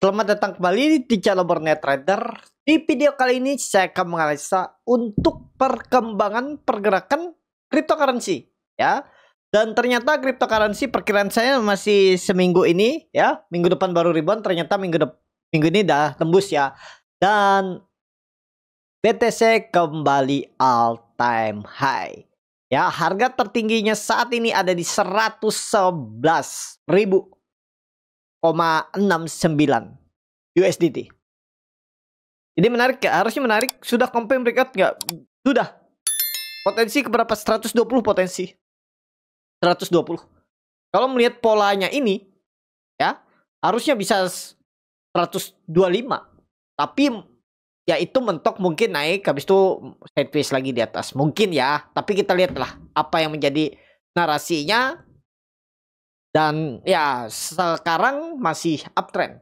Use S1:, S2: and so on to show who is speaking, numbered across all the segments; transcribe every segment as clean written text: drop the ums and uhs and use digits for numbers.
S1: Selamat datang kembali di channel Borneo Trader. Di video kali ini saya akan menganalisa untuk perkembangan pergerakan cryptocurrency ya. Dan ternyata cryptocurrency perkiraan saya masih seminggu ini ya. Minggu depan baru rebound, ternyata minggu ini dah tembus ya. Dan BTC kembali all time high. Ya, harga tertingginya saat ini ada di 111.000,69 USDT. Jadi menarik ya, harusnya menarik. Sudah confirm breakout nggak? Sudah. Potensi ke berapa? 120 potensi. 120. Kalau melihat polanya ini ya, harusnya bisa 125. Tapi ya itu mentok mungkin naik, habis itu sideways lagi di atas. Mungkin ya, tapi kita lihatlah apa yang menjadi narasinya. Dan ya sekarang masih uptrend.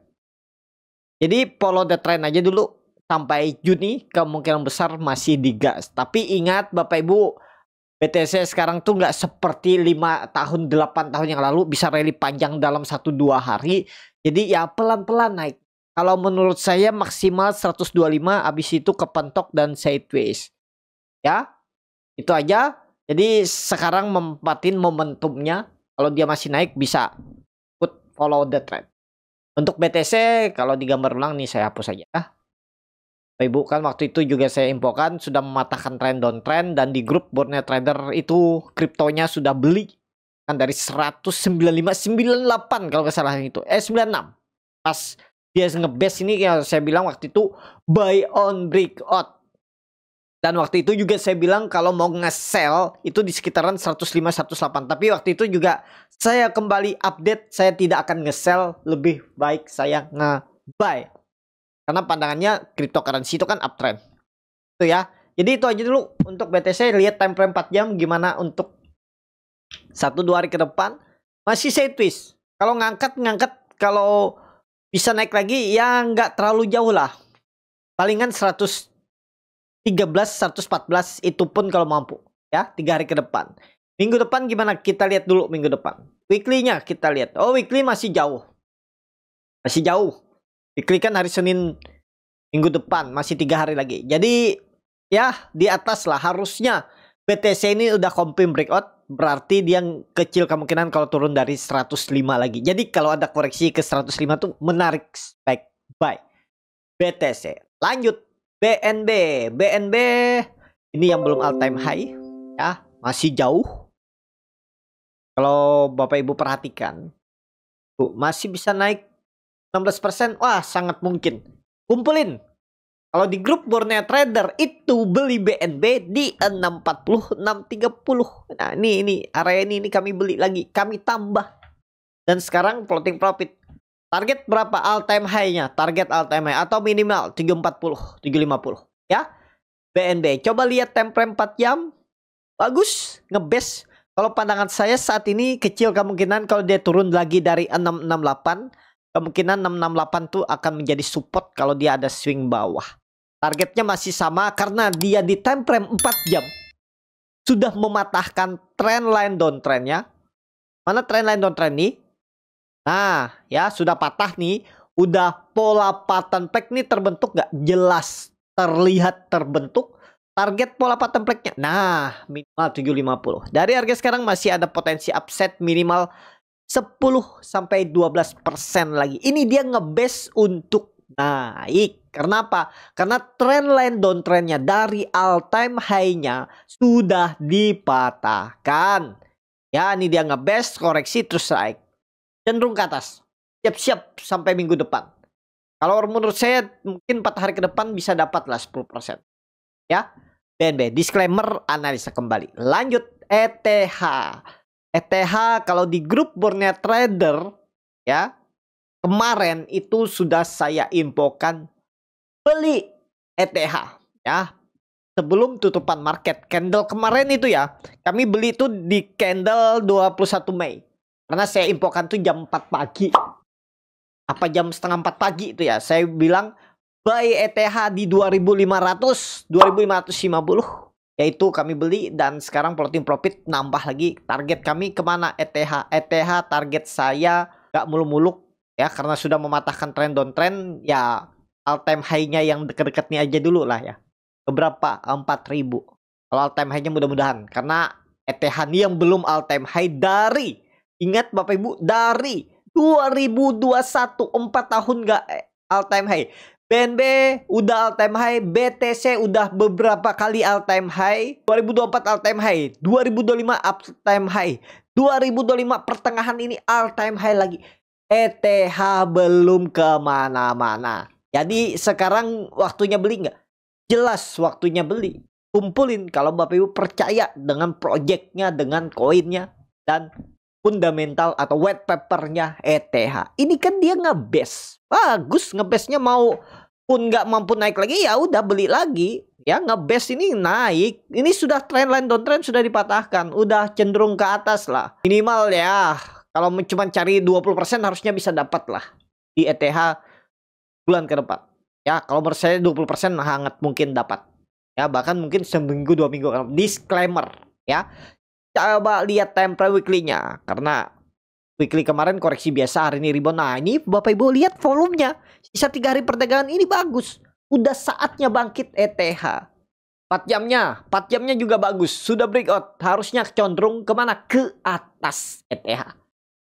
S1: Jadi follow the trend aja dulu sampai Juni, kemungkinan besar masih digas. Tapi ingat Bapak Ibu, BTC sekarang tuh nggak seperti 5 tahun 8 tahun yang lalu bisa rally panjang dalam 1-2 hari. Jadi ya pelan-pelan naik. Kalau menurut saya maksimal 125, habis itu kepentok dan sideways. Ya, itu aja. Jadi sekarang mempatin momentumnya. Kalau dia masih naik bisa follow the trend. Untuk BTC kalau digambar ulang nih saya hapus aja. Bapak Ibu kan waktu itu juga saya infokan sudah mematahkan trend downtrend, dan di grup Borneo Trader itu kriptonya sudah beli kan dari 195.98 kalau nggak salah itu. 96. Pas dia ngebase ini ya saya bilang waktu itu buy on breakout. Dan waktu itu juga saya bilang kalau mau nge-sell itu di sekitaran 105-108. Tapi waktu itu juga saya kembali update, saya tidak akan nge-sell, lebih baik saya nge-buy. Karena pandangannya cryptocurrency itu kan uptrend. Itu ya. Jadi itu aja dulu untuk BTC. Lihat time frame 4 jam gimana untuk 1-2 hari ke depan. Masih sideways. Kalau ngangkat, kalau bisa naik lagi ya nggak terlalu jauh lah. Palingan 113, 114 itu pun kalau mampu ya, 3 hari ke depan. Minggu depan gimana? Kita lihat dulu minggu depan. Weekly-nya kita lihat. Oh, weekly masih jauh. Masih jauh. Weekly kan hari Senin minggu depan, masih 3 hari lagi. Jadi ya di atas lah harusnya. BTC ini udah confirm breakout, berarti dia kecil kemungkinan kalau turun dari 105 lagi. Jadi kalau ada koreksi ke 105 tuh menarik spek buy BTC. Lanjut BNB ini yang belum all time high ya, masih jauh. Kalau Bapak Ibu perhatikan tuh, masih bisa naik 16%. Wah, sangat mungkin. Kumpulin. Kalau di grup Borneo Trader itu beli BNB di 640, 630. Nah, ini area ini kami beli lagi, kami tambah. Dan sekarang floating profit. Target berapa all time high-nya? Target all time high atau minimal 340, 350 ya. BNB. Coba lihat time frame 4 jam. Bagus, ngebase. Kalau pandangan saya saat ini kecil kemungkinan kalau dia turun lagi dari 668, kemungkinan 668 tuh akan menjadi support kalau dia ada swing bawah. Targetnya masih sama karena dia di time frame 4 jam sudah mematahkan trendline downtrendnya. Mana trendline downtrend nih? Nah, ya sudah patah nih. Udah pola pattern flag nih terbentuk gak? Jelas terlihat terbentuk. Target pola pattern flag-nya. Nah, minimal 750. Dari harga sekarang masih ada potensi upset minimal 10-12% lagi. Ini dia ngebase untuk naik. Kenapa? Karena trendline downtrendnya dari all time high-nya sudah dipatahkan. Ya, ini dia ngebase, koreksi terus naik. Cenderung ke atas. Siap-siap sampai minggu depan. Kalau menurut saya mungkin 4 hari ke depan bisa dapat lah 10%. Ya. BNB. Disclaimer, analisa kembali. Lanjut ETH. ETH kalau di grup Borneo Trader ya, kemarin itu sudah saya infokan beli ETH ya. Sebelum tutupan market. Candle kemarin itu ya, kami beli itu di candle 21 Mei. Karena saya infokan tuh jam 4 pagi. Apa jam setengah 4 pagi itu ya. Saya bilang buy ETH di 2500, 2550. Yaitu kami beli dan sekarang floating profit nambah lagi. Target kami kemana ETH? ETH target saya gak muluk-muluk Ya, karena sudah mematahkan trend downtrend, ya all time high-nya yang dekat-dekat nih aja dulu lah ya. Beberapa 4.000. Kalau all time high-nya mudah-mudahan, karena ETH ini yang belum all time high dari, ingat Bapak Ibu, dari 2021, 4 tahun nggak all time high. BNB udah all time high, BTC udah beberapa kali all time high, 2024 all time high, 2025 all time high, 2025 pertengahan ini all time high lagi. ETH belum kemana-mana. Jadi sekarang waktunya beli nggak? Jelas waktunya beli. Kumpulin kalau Bapak Ibu percaya dengan projectnya, dengan koinnya, dan fundamental atau white papernya ETH. Ini kan dia ngebase. Bagus ngebase-nya, mau pun nggak mampu naik lagi, ya udah beli lagi. Ya ngebase ini naik. Ini sudah trendline downtrend sudah dipatahkan. Udah cenderung ke atas lah. Minimal ya. Kalau cuma cari 20% harusnya bisa dapat lah di ETH bulan ke depan. Ya, kalau menurut saya 20% hangat mungkin dapat. Ya, bahkan mungkin seminggu 2 minggu. Disclaimer ya. Coba lihat time frame weekly-nya, karena weekly kemarin koreksi biasa, hari ini rebound. Nah, ini Bapak Ibu lihat volumenya. Sisa 3 hari perdagangan ini bagus. Udah saatnya bangkit ETH. 4 jamnya juga bagus. Sudah breakout. Harusnya condong kemana? Ke atas ETH.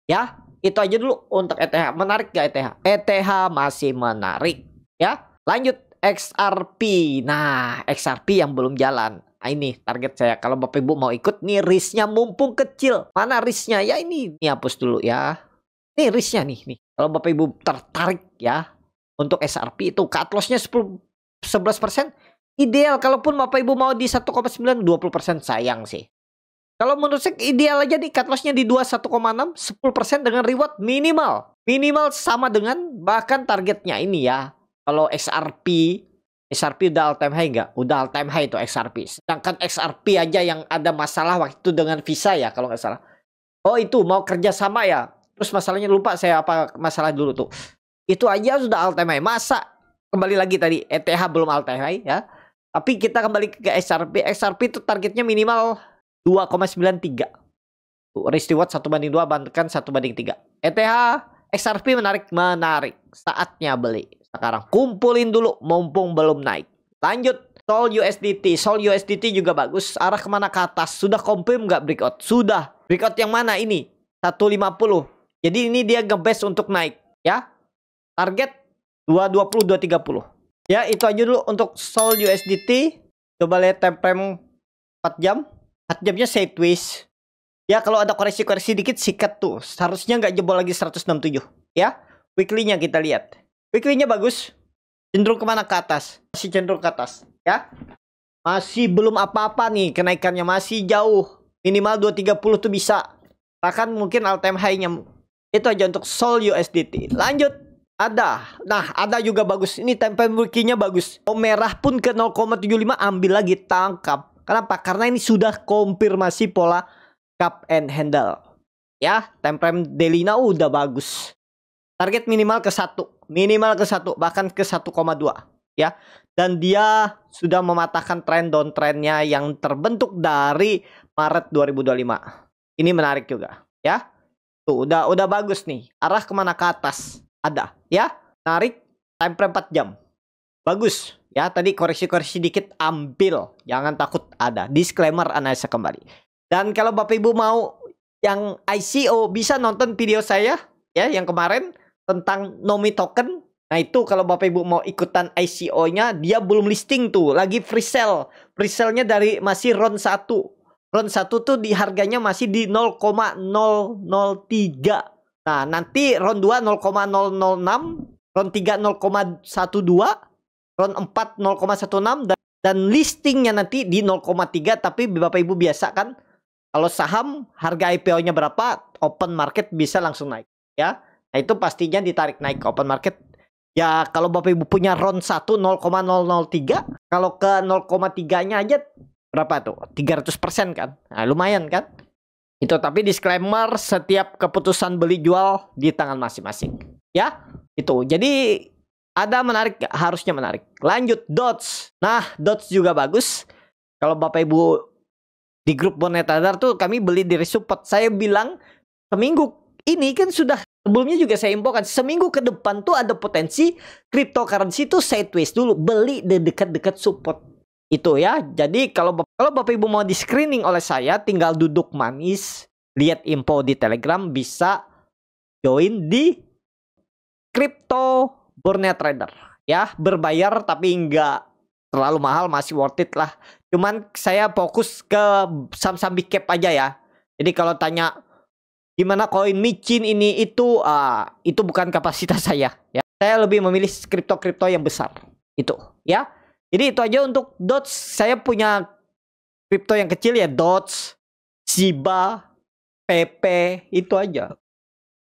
S1: Ya, itu aja dulu untuk ETH. Menarik gak ETH? ETH masih menarik. Ya, lanjut XRP. Nah, XRP yang belum jalan. Nah, ini target saya. Kalau Bapak Ibu mau ikut, nih risknya mumpung kecil. Mana risknya? Ya ini hapus dulu ya. Nih risknya nih. Kalau Bapak Ibu tertarik ya untuk XRP itu cut loss-nya 11%. Ideal. Kalaupun Bapak Ibu mau di 1,9, 20% sayang sih. Kalau menurut saya ideal aja di cut loss-nya di 21,6, 10% dengan reward minimal. Minimal sama dengan bahkan targetnya ini ya. Kalau XRP udah all time high nggak? Udah all time high itu XRP. Sedangkan XRP aja yang ada masalah waktu itu dengan Visa ya kalau nggak salah. Oh itu mau kerja sama ya. Terus masalahnya lupa saya apa masalah dulu tuh. Itu aja sudah all time high. Masa kembali lagi tadi ETH belum all time high ya. Tapi kita kembali ke XRP. XRP itu targetnya minimal 2,93. Risk reward 1/2, bahkan 1/3. ETH, XRP menarik. Saatnya beli. Sekarang kumpulin dulu mumpung belum naik. Lanjut Sol USDT. Sol USDT juga bagus. Arah kemana? Ke atas. Sudah confirm nggak breakout? Sudah. Breakout yang mana ini? 150. Jadi ini dia ngebase untuk naik ya. Target 220, 230. Ya itu aja dulu untuk Sol USDT. Coba lihat time frame 4 jam. 4 jamnya sideways. Ya kalau ada koreksi-koreksi dikit sikat tuh. Seharusnya nggak jebol lagi 167. Ya. Weekly-nya kita lihat. Weekly-nya bagus. Cenderung kemana? Ke atas. Masih cenderung ke atas. Ya. Masih belum apa-apa nih. Kenaikannya masih jauh. Minimal 230 tuh bisa. Bahkan mungkin all time high-nya. Itu aja untuk Sol USDT. Lanjut. Ada. Nah ada juga bagus. Ini time frame weekly-nya bagus. Oh merah pun ke 0,75. Ambil lagi. Tangkap. Kenapa? Karena ini sudah konfirmasi pola cup and handle. Ya, time frame daily now udah bagus. Target minimal ke 1. Minimal ke 1, bahkan ke 1,2. Ya. Dan dia sudah mematahkan trend downtrendnya yang terbentuk dari Maret 2025. Ini menarik juga. Ya. Tuh, udah bagus nih. Arah kemana? Ke atas. Ada. Ya. Narik time frame 4 jam. Bagus. Ya, tadi koreksi-koreksi dikit ambil. Jangan takut ada. Disclaimer analisa kembali. Dan kalau Bapak Ibu mau yang ICO bisa nonton video saya ya yang kemarin tentang Nomi token. Nah, itu kalau Bapak Ibu mau ikutan ICO-nya, dia belum listing tuh, lagi free sale. Free sale-nya dari masih round 1. Round 1 tuh di harganya masih di 0,003. Nah, nanti round 2 0,006, round 3 0,12. Round 4 0,16 dan listingnya nanti di 0,3. Tapi Bapak Ibu biasa kan kalau saham harga IPO-nya berapa, open market bisa langsung naik ya. Nah itu pastinya ditarik naik ke open market. Ya kalau Bapak Ibu punya round 1 0,003, kalau ke 0,3-nya aja berapa tuh? 300% kan. Nah lumayan kan. Itu tapi disclaimer, setiap keputusan beli jual di tangan masing-masing ya. Itu jadi ada menarik, harusnya menarik. Lanjut Dots. Nah, Dots juga bagus. Kalau Bapak Ibu di grup Bonetadar tuh kami beli dari support. Saya bilang seminggu ini kan sudah Sebelumnya juga saya infokan, seminggu ke depan tuh ada potensi cryptocurrency tuh sideways dulu, beli di dekat-dekat support itu ya. Jadi kalau Bapak Ibu mau di screening oleh saya, tinggal duduk manis, lihat info di Telegram, bisa join di Crypto Borneo Trader ya, berbayar tapi nggak terlalu mahal, masih worth it lah. Cuman saya fokus ke saham-saham big cap aja ya. Jadi kalau tanya gimana koin micin ini itu bukan kapasitas saya ya. Saya lebih memilih kripto-kripto yang besar itu ya. Jadi itu aja untuk Dots. Saya punya kripto yang kecil ya, Dots, Shiba, PP, itu aja.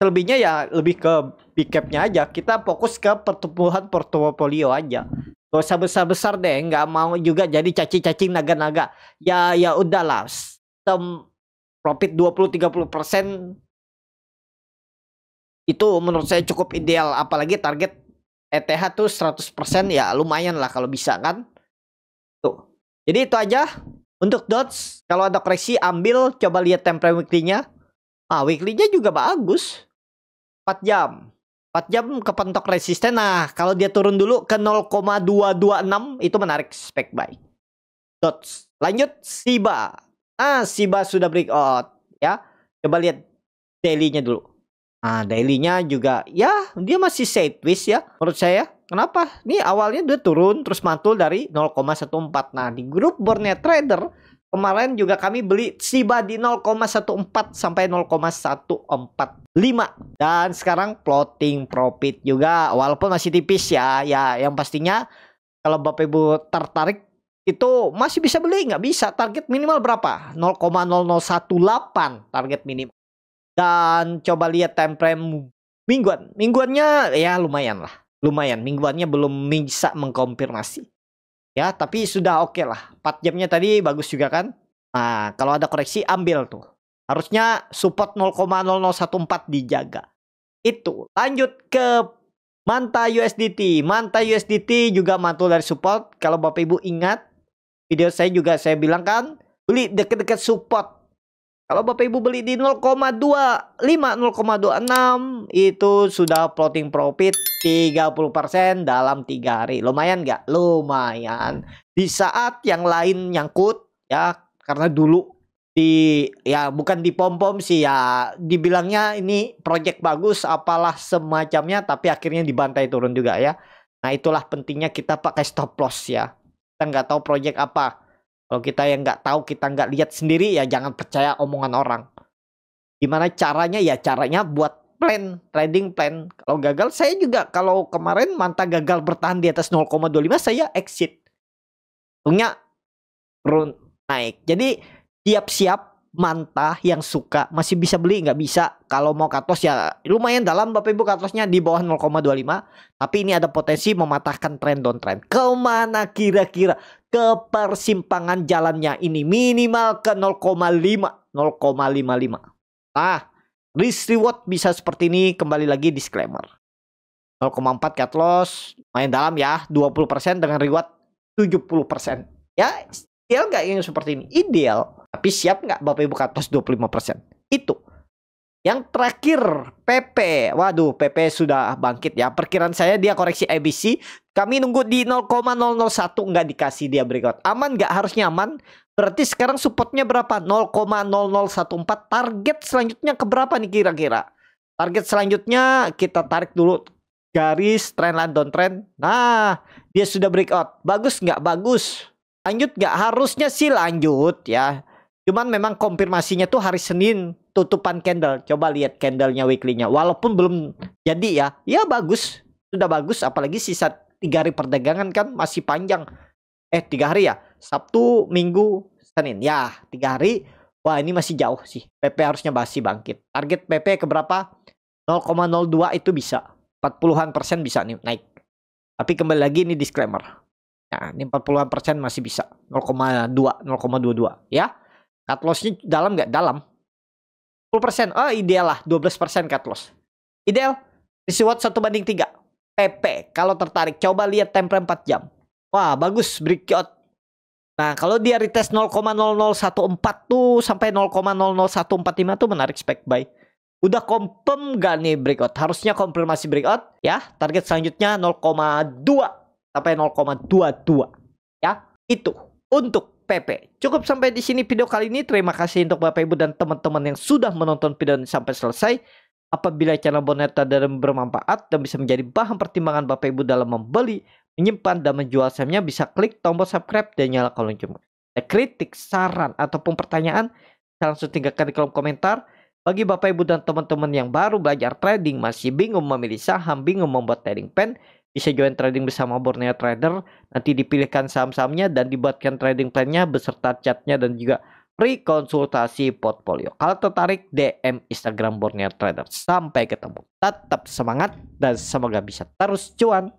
S1: Selebihnya ya lebih ke big cap-nya aja. Kita fokus ke pertumbuhan portofolio aja. Gak usah besar-besar deh, nggak mau juga jadi cacing-cacing naga-naga. Ya udahlah. Profit 20-30% itu menurut saya cukup ideal, apalagi target ETH tuh 100% ya lumayan lah kalau bisa kan. Tuh. Jadi itu aja untuk Dots. Kalau ada koreksi ambil, coba lihat time frame weekly-nya. Weekly-nya juga bagus. 4 jam. 4 jam kepentok resisten. Nah, kalau dia turun dulu ke 0,226 itu menarik spek buy. Dots. Lanjut Shiba. Shiba sudah breakout ya. Coba lihat daily-nya dulu. Daily-nya juga ya dia masih sideways ya menurut saya. Kenapa? Ini awalnya dia turun terus mantul dari 0,14. Nah, di grup Borneo Trader kemarin juga kami beli Shiba di 0,14 sampai 0,145. Dan sekarang floating profit juga walaupun masih tipis ya. Ya yang pastinya kalau Bapak Ibu tertarik itu masih bisa beli, nggak bisa. Target minimal berapa? 0,0018 target minimal. Dan coba lihat time frame mingguan. Mingguannya ya lumayan lah. Lumayan. Mingguannya belum bisa mengkonfirmasi. Ya, tapi sudah oke lah. 4 jamnya tadi bagus juga kan. Nah, kalau ada koreksi ambil tuh. Harusnya support 0,0014 dijaga. Itu. Lanjut ke Manta USDT. Manta USDT juga mantul dari support. Kalau Bapak Ibu ingat, video saya juga saya bilang kan, beli dekat-dekat support. Kalau Bapak Ibu beli di 0,25, 0,26 itu sudah floating profit 30% dalam 3 hari. Lumayan nggak? Lumayan. Di saat yang lain nyangkut ya, karena dulu bukan di pom-pom sih ya, dibilangnya ini project bagus apalah semacamnya, tapi akhirnya dibantai turun juga ya. Nah, itulah pentingnya kita pakai stop loss ya. Kita nggak tahu project apa. Kalau kita yang nggak tahu, kita nggak lihat sendiri ya jangan percaya omongan orang. Gimana caranya? Ya caranya buat plan, trading plan. Kalau gagal, saya juga kalau kemarin Manta gagal bertahan di atas 0,25 saya exit. Untungnya turun naik. Jadi siap-siap Manta yang suka masih bisa beli, nggak bisa. Kalau mau cut loss ya lumayan dalam Bapak Ibu, cut lossnya di bawah 0,25. Tapi ini ada potensi mematahkan trend downtrend. Kemana kira-kira? Ke persimpangan jalannya ini minimal ke 0,5, 0,55. Nah, risk reward bisa seperti ini. Kembali lagi disclaimer. 0,4 cut loss, main dalam ya, 20% dengan reward 70%. Ya, ideal nggak yang seperti ini? Ideal. Tapi siap nggak Bapak Ibu cut loss 25%? Itu. Yang terakhir PP. Waduh, PP sudah bangkit ya. Perkiraan saya dia koreksi ABC. Kami nunggu di 0,001 nggak dikasih dia breakout. Aman nggak? Harusnya aman. Berarti sekarang supportnya berapa? 0,0014. Target selanjutnya ke berapa nih kira-kira? Target selanjutnya kita tarik dulu garis trendline downtrend. Nah, dia sudah breakout. Bagus nggak? Bagus. Lanjut nggak? Harusnya sih lanjut ya. Cuman memang konfirmasinya tuh hari Senin tutupan candle. Coba lihat candlenya weekly-nya. Walaupun belum jadi ya. Ya bagus. Sudah bagus. Apalagi sisa 3 hari perdagangan kan masih panjang. 3 hari ya. Sabtu, Minggu, Senin. Ya 3 hari. Wah ini masih jauh sih. PP harusnya masih bangkit. Target PP ke berapa? 0,02 itu bisa. 40% bisa nih naik. Tapi kembali lagi ini disclaimer. Nah ini 40% masih bisa. 0,2, 0,22 ya. Cut loss-nya dalam nggak? Dalam. 10%. Oh ideal lah. 12% cut loss. Ideal. Reward 1/3. PP. Kalau tertarik. Coba lihat time frame 4 jam. Wah bagus. Breakout. Nah kalau dia retest 0,0014 tuh sampai 0,00145 tuh menarik spek buy. Udah confirm gak nih breakout? Harusnya konfirmasi breakout ya. Target selanjutnya 0,2 sampai 0,22 ya. Itu untuk PP. Cukup sampai di sini video kali ini. Terima kasih untuk Bapak Ibu dan teman-teman yang sudah menonton video ini sampai selesai. Apabila channel Boneta dan bermanfaat dan bisa menjadi bahan pertimbangan Bapak Ibu dalam membeli, menyimpan dan menjual sahamnya, bisa klik tombol subscribe dan nyalakan lonceng. Kritik, saran ataupun pertanyaan langsung tinggalkan di kolom komentar. Bagi Bapak Ibu dan teman-teman yang baru belajar trading, masih bingung memilih saham, bingung membuat trading plan, bisa join trading bersama Borneo Trader. Nanti dipilihkan saham-sahamnya dan dibuatkan trading plan-nya beserta chatnya dan juga free konsultasi portfolio. Kalau tertarik, DM Instagram Borneo Trader. Sampai ketemu. Tetap semangat dan semoga bisa terus cuan.